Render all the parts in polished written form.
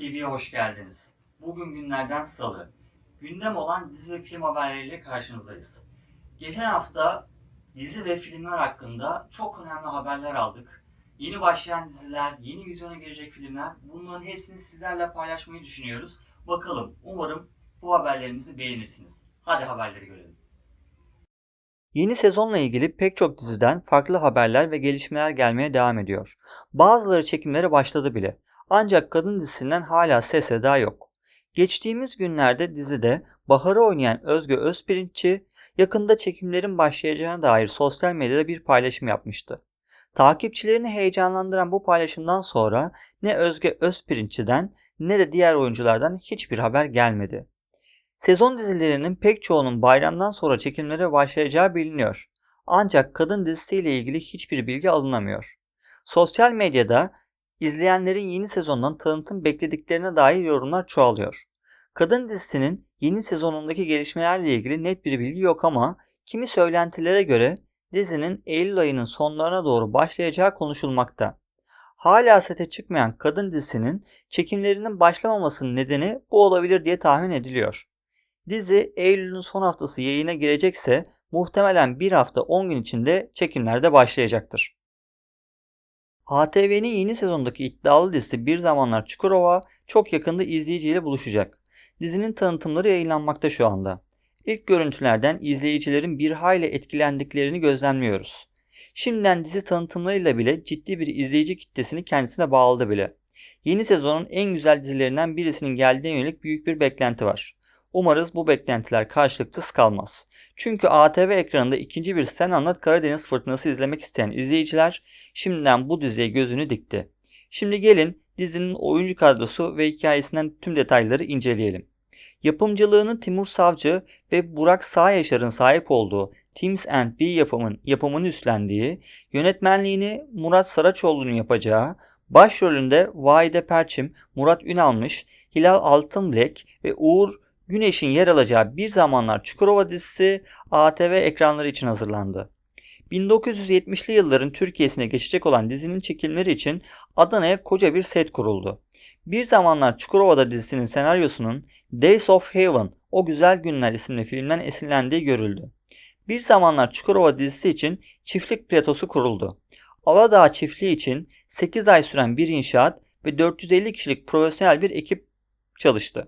TV'ye hoş geldiniz. Bugün günlerden salı. Gündem olan dizi ve film haberleriyle karşınızdayız. Geçen hafta dizi ve filmler hakkında çok önemli haberler aldık. Yeni başlayan diziler, yeni vizyona girecek filmler, bunların hepsini sizlerle paylaşmayı düşünüyoruz. Bakalım, umarım bu haberlerimizi beğenirsiniz. Hadi haberleri görelim. Yeni sezonla ilgili pek çok diziden farklı haberler ve gelişmeler gelmeye devam ediyor. Bazıları çekimlere başladı bile. Ancak kadın dizisinden hala ses seda yok. Geçtiğimiz günlerde dizide Bahar'ı oynayan Özge Özpirinççi yakında çekimlerin başlayacağına dair sosyal medyada bir paylaşım yapmıştı. Takipçilerini heyecanlandıran bu paylaşımdan sonra ne Özge Özpirinççi'den ne de diğer oyunculardan hiçbir haber gelmedi. Sezon dizilerinin pek çoğunun bayramdan sonra çekimlere başlayacağı biliniyor. Ancak kadın dizisiyle ilgili hiçbir bilgi alınamıyor. Sosyal medyada izleyenlerin yeni sezondan tanıtım beklediklerine dair yorumlar çoğalıyor. Kadın dizisinin yeni sezonundaki gelişmelerle ilgili net bir bilgi yok ama kimi söylentilere göre dizinin Eylül ayının sonlarına doğru başlayacağı konuşulmakta. Hala sete çıkmayan kadın dizisinin çekimlerinin başlamamasının nedeni bu olabilir diye tahmin ediliyor. Dizi Eylül'ün son haftası yayına girecekse muhtemelen bir hafta 10 gün içinde çekimlerde başlayacaktır. ATV'nin yeni sezondaki iddialı dizisi Bir Zamanlar Çukurova çok yakında izleyiciyle buluşacak. Dizinin tanıtımları yayınlanmakta şu anda. İlk görüntülerden izleyicilerin bir hayli etkilendiklerini gözlemliyoruz. Şimdiden dizi tanıtımlarıyla bile ciddi bir izleyici kitlesini kendisine bağladı bile. Yeni sezonun en güzel dizilerinden birisinin geldiğine yönelik büyük bir beklenti var. Umarız bu beklentiler karşılıksız kalmaz. Çünkü ATV ekranında ikinci bir Sen Anlat Karadeniz Fırtınası izlemek isteyen izleyiciler şimdiden bu diziye gözünü dikti. Şimdi gelin dizinin oyuncu kadrosu ve hikayesinden tüm detayları inceleyelim. Yapımcılığını Timur Savcı ve Burak Sağyaşar'ın sahip olduğu Teams and B yapımını üstlendiği, yönetmenliğini Murat Saraçoğlu'nun yapacağı, başrolünde Vahide Perçim, Murat Ünalmış, Hilal Altınbilek ve Uğur Güneş'in yer alacağı Bir Zamanlar Çukurova dizisi ATV ekranları için hazırlandı. 1970'li yılların Türkiye'sine geçecek olan dizinin çekimleri için Adana'ya koca bir set kuruldu. Bir Zamanlar Çukurova'da dizisinin senaryosunun Days of Heaven, O Güzel Günler isimli filmden esinlendiği görüldü. Bir Zamanlar Çukurova dizisi için çiftlik platosu kuruldu. Aladağ çiftliği için 8 ay süren bir inşaat ve 450 kişilik profesyonel bir ekip çalıştı.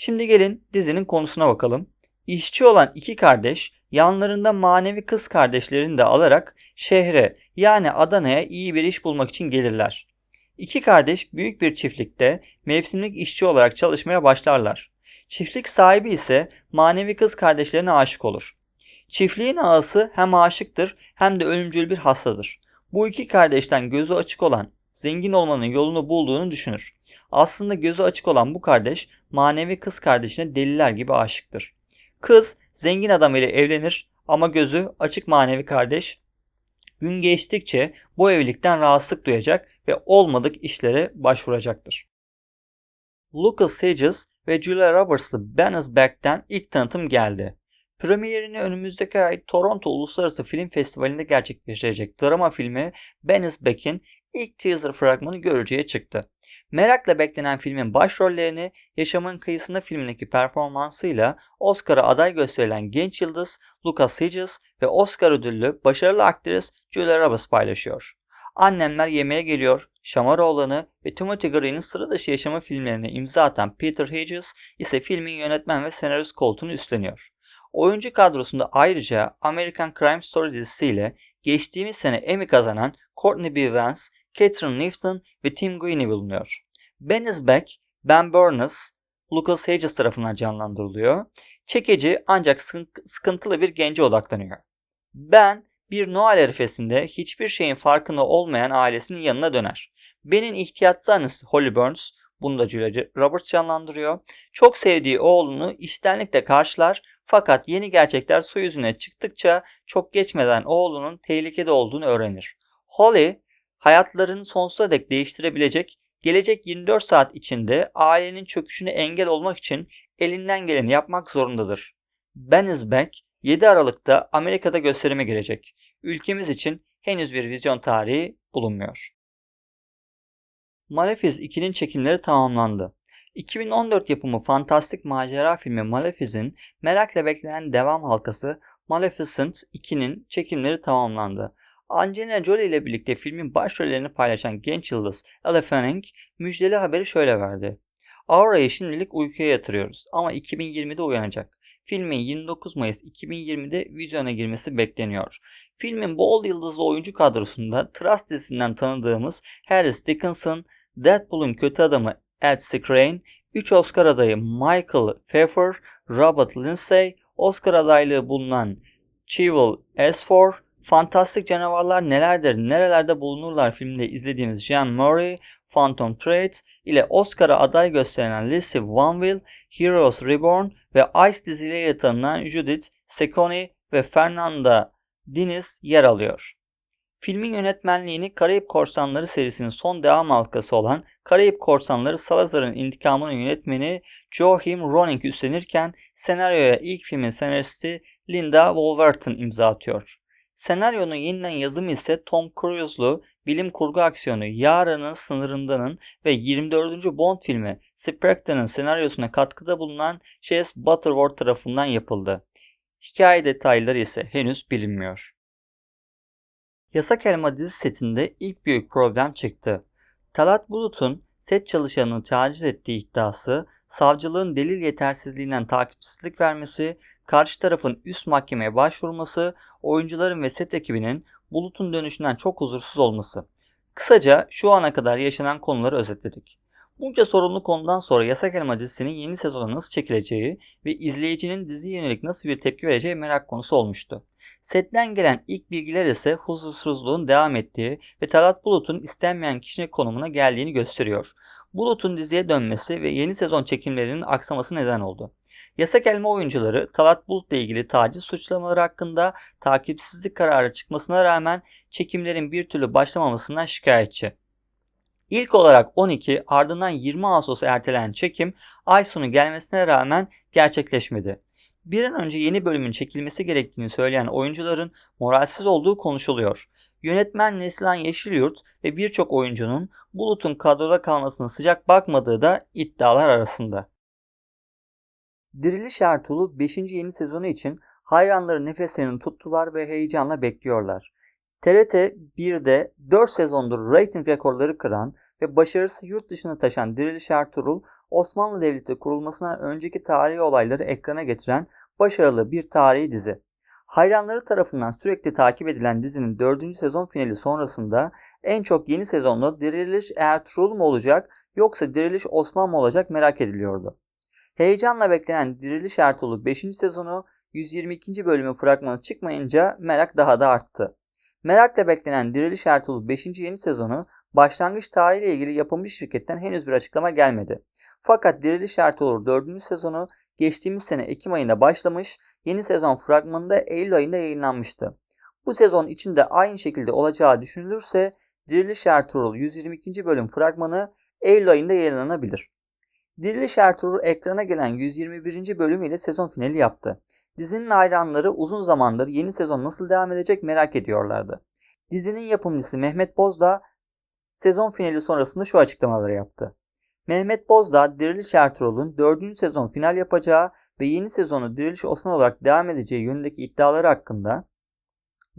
Şimdi gelin dizinin konusuna bakalım. İşçi olan iki kardeş yanlarında manevi kız kardeşlerini de alarak şehre yani Adana'ya iyi bir iş bulmak için gelirler. İki kardeş büyük bir çiftlikte mevsimlik işçi olarak çalışmaya başlarlar. Çiftlik sahibi ise manevi kız kardeşlerine aşık olur. Çiftliğin ağası hem aşıktır hem de ölümcül bir hastadır. Bu iki kardeşten gözü açık olan zengin olmanın yolunu bulduğunu düşünür. Aslında gözü açık olan bu kardeş manevi kız kardeşine deliler gibi aşıktır. Kız zengin adam ile evlenir ama gözü açık manevi kardeş gün geçtikçe bu evlilikten rahatsızlık duyacak ve olmadık işlere başvuracaktır. Lucas Hedges ve Julia Roberts'lı Ben Is Back'ten ilk tanıtım geldi. Premierini önümüzdeki ay Toronto Uluslararası Film Festivali'nde gerçekleşecek drama filmi Ben Is Back'in ilk teaser fragmanı görücüye çıktı. Merakla beklenen filmin başrollerini Yaşamın Kıyısında filmindeki performansıyla Oscar'a aday gösterilen genç yıldız Lucas Hedges ve Oscar ödüllü başarılı aktris Julia Roberts paylaşıyor. Annemler Yemeğe Geliyor, Şamaroğlan'ı ve Timothy Green'in sıradışı yaşamı filmlerine imza atan Peter Hedges ise filmin yönetmen ve senarist koltuğunu üstleniyor. Oyuncu kadrosunda ayrıca American Crime Story dizisiyle geçtiğimiz sene Emmy kazanan Courtney B. Vance, Catherine Newton ve Tim Guiney bulunuyor. Ben Is Back, Ben Burness, Lucas Hedges tarafından canlandırılıyor. Çekici ancak sıkıntılı bir gence odaklanıyor. Ben bir Noel arifesinde hiçbir şeyin farkında olmayan ailesinin yanına döner. Ben'in ihtiyatlı annesi Holly Burns, bunu da Julia Roberts canlandırıyor. Çok sevdiği oğlunu içtenlikle karşılar fakat yeni gerçekler su yüzüne çıktıkça çok geçmeden oğlunun tehlikede olduğunu öğrenir. Holly, hayatlarını sonsuza dek değiştirebilecek, gelecek 24 saat içinde ailenin çöküşüne engel olmak için elinden geleni yapmak zorundadır. Ben Is Back 7 Aralık'ta Amerika'da gösterime girecek. Ülkemiz için henüz bir vizyon tarihi bulunmuyor. Malefiz 2'nin çekimleri tamamlandı. 2014 yapımı fantastik macera filmi Malefiz'in merakla beklenen devam halkası Maleficent 2'nin çekimleri tamamlandı. Angelina Jolie ile birlikte filmin başrollerini paylaşan genç yıldız Elle Fanning müjdeli haberi şöyle verdi. Aura'yı şimdilik uykuya yatırıyoruz ama 2020'de uyanacak. Filmin 29 Mayıs 2020'de vizyona girmesi bekleniyor. Filmin bol yıldızlı oyuncu kadrosunda Trust dizisinden tanıdığımız Harris Dickinson, Deadpool'un kötü adamı Ed Skrein, 3 Oscar adayı Michael Pfeiffer, Robert Lindsay, Oscar adaylığı bulunan Chiwetel Ejiofor, Fantastik Canavarlar Nelerdir, Nerelerde Bulunurlar filminde izlediğimiz Jean Murray, Phantom Thread ile Oscar'a aday gösterilen Lizzie Vanville, Heroes Reborn ve Ice dizileriyle tanınan Judith Cecconi ve Fernanda Diniz yer alıyor. Filmin yönetmenliğini Karayip Korsanları serisinin son devam halkası olan Karayip Korsanları Salazar'ın İntikamı'nın yönetmeni Joachim Ronig üstlenirken senaryoya ilk filmin senaristi Linda Wolverton imza atıyor. Senaryonun yeniden yazımı ise Tom Cruise'lu bilim kurgu aksiyonu Yarının Sınırından'ın ve 24. Bond filmi Spectre'nin senaryosuna katkıda bulunan Chase Butterworth tarafından yapıldı. Hikaye detayları ise henüz bilinmiyor. Yasak Elma dizi setinde ilk büyük problem çıktı. Talat Bulut'un set çalışanını taciz ettiği iddiası, savcılığın delil yetersizliğinden takipsizlik vermesi, karşı tarafın üst mahkemeye başvurması, oyuncuların ve set ekibinin Bulut'un dönüşünden çok huzursuz olması. Kısaca şu ana kadar yaşanan konuları özetledik. Bunca sorunlu konudan sonra Yasak Elma dizisinin yeni sezona nasıl çekileceği ve izleyicinin diziye yönelik nasıl bir tepki vereceği merak konusu olmuştu. Setten gelen ilk bilgiler ise huzursuzluğun devam ettiği ve Talat Bulut'un istenmeyen kişilik konumuna geldiğini gösteriyor. Bulut'un diziye dönmesi ve yeni sezon çekimlerinin aksaması neden oldu. Yasak Elma oyuncuları Talat Bulut'la ilgili taciz suçlamaları hakkında takipsizlik kararı çıkmasına rağmen çekimlerin bir türlü başlamamasından şikayetçi. İlk olarak 12 ardından 20 Ağustos'a ertelenen çekim ay sonu gelmesine rağmen gerçekleşmedi. Bir an önce yeni bölümün çekilmesi gerektiğini söyleyen oyuncuların moralsiz olduğu konuşuluyor. Yönetmen Neslihan Yeşilyurt ve birçok oyuncunun Bulut'un kadroda kalmasına sıcak bakmadığı da iddialar arasında. Diriliş Ertuğrul 5. yeni sezonu için hayranları nefeslerini tuttular ve heyecanla bekliyorlar. TRT 1'de 4 sezondur reyting rekorları kıran ve başarısı yurt dışına taşan Diriliş Ertuğrul, Osmanlı Devleti kurulmasından önceki tarihi olayları ekrana getiren başarılı bir tarihi dizi. Hayranları tarafından sürekli takip edilen dizinin 4. sezon finali sonrasında en çok yeni sezonda Diriliş Ertuğrul mu olacak yoksa Diriliş Osman mı olacak merak ediliyordu. Heyecanla beklenen Diriliş Ertuğrul 5. sezonu 122. bölümün fragmanı çıkmayınca merak daha da arttı. Merakla beklenen Diriliş Ertuğrul 5. yeni sezonu başlangıç tarihiyle ilgili yapımcı şirketten henüz bir açıklama gelmedi. Fakat Diriliş Ertuğrul 4. sezonu geçtiğimiz sene Ekim ayında başlamış, yeni sezon fragmanı da Eylül ayında yayınlanmıştı. Bu sezon içinde aynı şekilde olacağı düşünülürse Diriliş Ertuğrul 122. bölüm fragmanı Eylül ayında yayınlanabilir. Diriliş Ertuğrul ekrana gelen 121. bölümüyle sezon finali yaptı. Dizinin hayranları uzun zamandır yeni sezon nasıl devam edecek merak ediyorlardı. Dizinin yapımcısı Mehmet Bozdağ sezon finali sonrasında şu açıklamaları yaptı. Mehmet Bozdağ, Diriliş Ertuğrul'un 4. sezon final yapacağı ve yeni sezonu Diriliş Osman olarak devam edeceği yönündeki iddiaları hakkında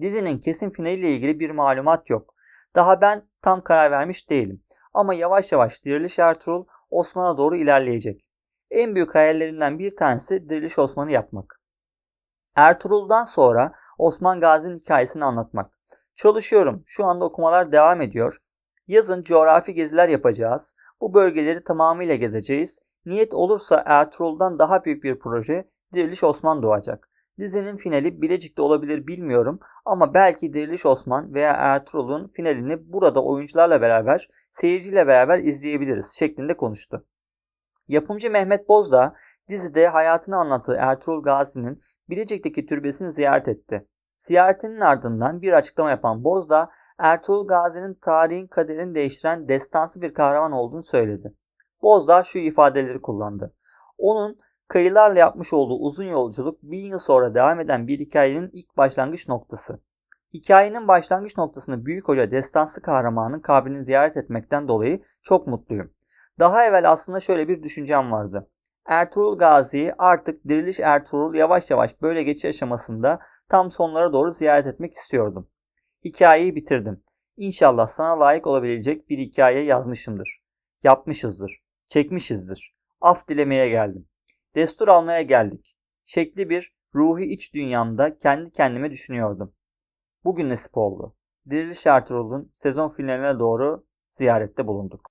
dizinin kesin finaliyle ilgili bir malumat yok. Daha ben tam karar vermiş değilim. Ama yavaş yavaş Diriliş Ertuğrul Osman'a doğru ilerleyecek. En büyük hayallerinden bir tanesi Diriliş Osman'ı yapmak. Ertuğrul'dan sonra Osman Gazi'nin hikayesini anlatmak. Çalışıyorum. Şu anda okumalar devam ediyor. Yazın coğrafi geziler yapacağız. Bu bölgeleri tamamıyla gezeceğiz. Niyet olursa Ertuğrul'dan daha büyük bir proje Diriliş Osman doğacak. Dizinin finali Bilecik'te olabilir bilmiyorum ama belki Diriliş Osman veya Ertuğrul'un finalini burada oyuncularla beraber, seyirciyle beraber izleyebiliriz şeklinde konuştu. Yapımcı Mehmet Bozdağ dizide hayatını anlattığı Ertuğrul Gazi'nin Bilecik'teki türbesini ziyaret etti. Ziyaretinin ardından bir açıklama yapan Bozdağ, Ertuğrul Gazi'nin tarihin kaderini değiştiren destansı bir kahraman olduğunu söyledi. Bozdağ şu ifadeleri kullandı. Onun kayılarla yapmış olduğu uzun yolculuk 1000 yıl sonra devam eden bir hikayenin ilk başlangıç noktası. Hikayenin başlangıç noktasını Büyük Hoca destansı kahramanın kabrini ziyaret etmekten dolayı çok mutluyum. Daha evvel aslında şöyle bir düşüncem vardı. Ertuğrul Gazi'yi artık Diriliş Ertuğrul yavaş yavaş böyle geçiş aşamasında tam sonlara doğru ziyaret etmek istiyordum. Hikayeyi bitirdim. İnşallah sana layık olabilecek bir hikaye yazmışımdır. Yapmışızdır. Çekmişizdir. Af dilemeye geldim. Destur almaya geldik. Şekli bir ruhi iç dünyamda kendi kendime düşünüyordum. Bugün nasip oldu. Diriliş Ertuğrul'un sezon finaline doğru ziyarette bulunduk.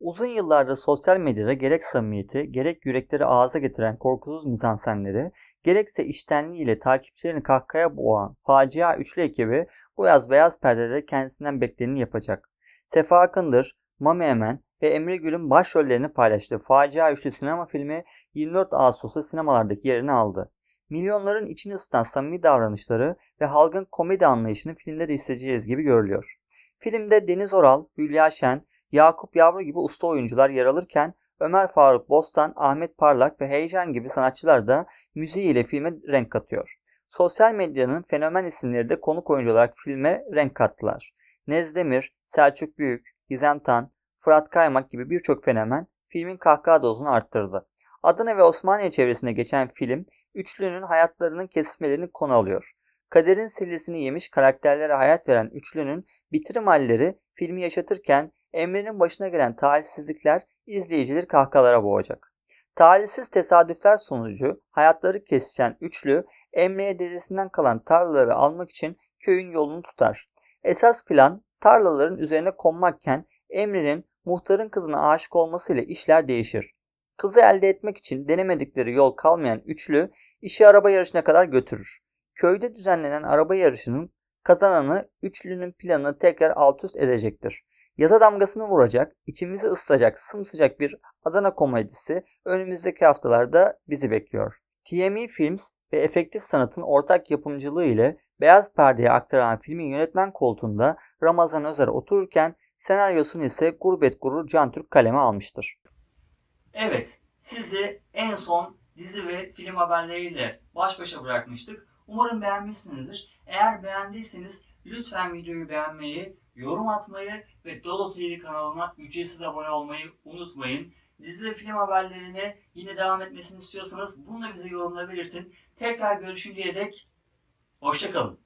Uzun yıllardır sosyal medyada gerek samimiyeti, gerek yürekleri ağza getiren korkusuz mizansenleri, gerekse içtenliğiyle takipçilerini kahkahaya boğan facia üçlü ekibi bu yaz beyaz perdede kendisinden bekleneni yapacak. Sefa Akındır, Mami Emen ve Emre Gül'ün başrollerini paylaştığı facia üçlü sinema filmi 24 Ağustos'ta sinemalardaki yerini aldı. Milyonların içini ısıtan samimi davranışları ve halkın komedi anlayışını filmde de izleyeceğiz gibi görülüyor. Filmde Deniz Oral, Hülya Şen, Yakup Yavru gibi usta oyuncular yer alırken Ömer Faruk Bostan, Ahmet Parlak ve Heyecan gibi sanatçılar da müziğiyle filme renk katıyor. Sosyal medyanın fenomen isimleri de konuk oyuncu olarak filme renk kattılar. Nezdemir, Selçuk Büyük, Gizem Tan, Fırat Kaymak gibi birçok fenomen filmin kahkaha dozunu arttırdı. Adana ve Osmaniye çevresinde geçen film, üçlünün hayatlarının kesişmelerini konu alıyor. Kaderin sillesini yemiş karakterlere hayat veren üçlünün bitirim halleri filmi yaşatırken Emre'nin başına gelen talihsizlikler izleyicileri kahkahalara boğacak. Talihsiz tesadüfler sonucu hayatları kesişen üçlü Emre'ye dedesinden kalan tarlaları almak için köyün yolunu tutar. Esas plan tarlaların üzerine konmakken Emre'nin muhtarın kızına aşık olmasıyla işler değişir. Kızı elde etmek için denemedikleri yol kalmayan üçlü işi araba yarışına kadar götürür. Köyde düzenlenen araba yarışının kazananı üçlünün planını tekrar alt üst edecektir. Yaza damgasını vuracak, içimizi ısıtacak sımsıcak bir Adana komedisi önümüzdeki haftalarda bizi bekliyor. TME Films ve Efektif Sanat'ın ortak yapımcılığı ile beyaz perdeye aktaran filmin yönetmen koltuğunda Ramazan Özer otururken senaryosunu ise Gurbet Gurur Can Türk kaleme almıştır. Evet, sizi en son dizi ve film haberleriyle baş başa bırakmıştık. Umarım beğenmişsinizdir. Eğer beğendiyseniz lütfen videoyu beğenmeyi, yorum atmayı ve Dodo TV kanalına ücretsiz abone olmayı unutmayın. Dizi ve film haberlerine yine devam etmesini istiyorsanız bunu da bize yorumla belirtin. Tekrar görüşünceye dek hoşça kalın.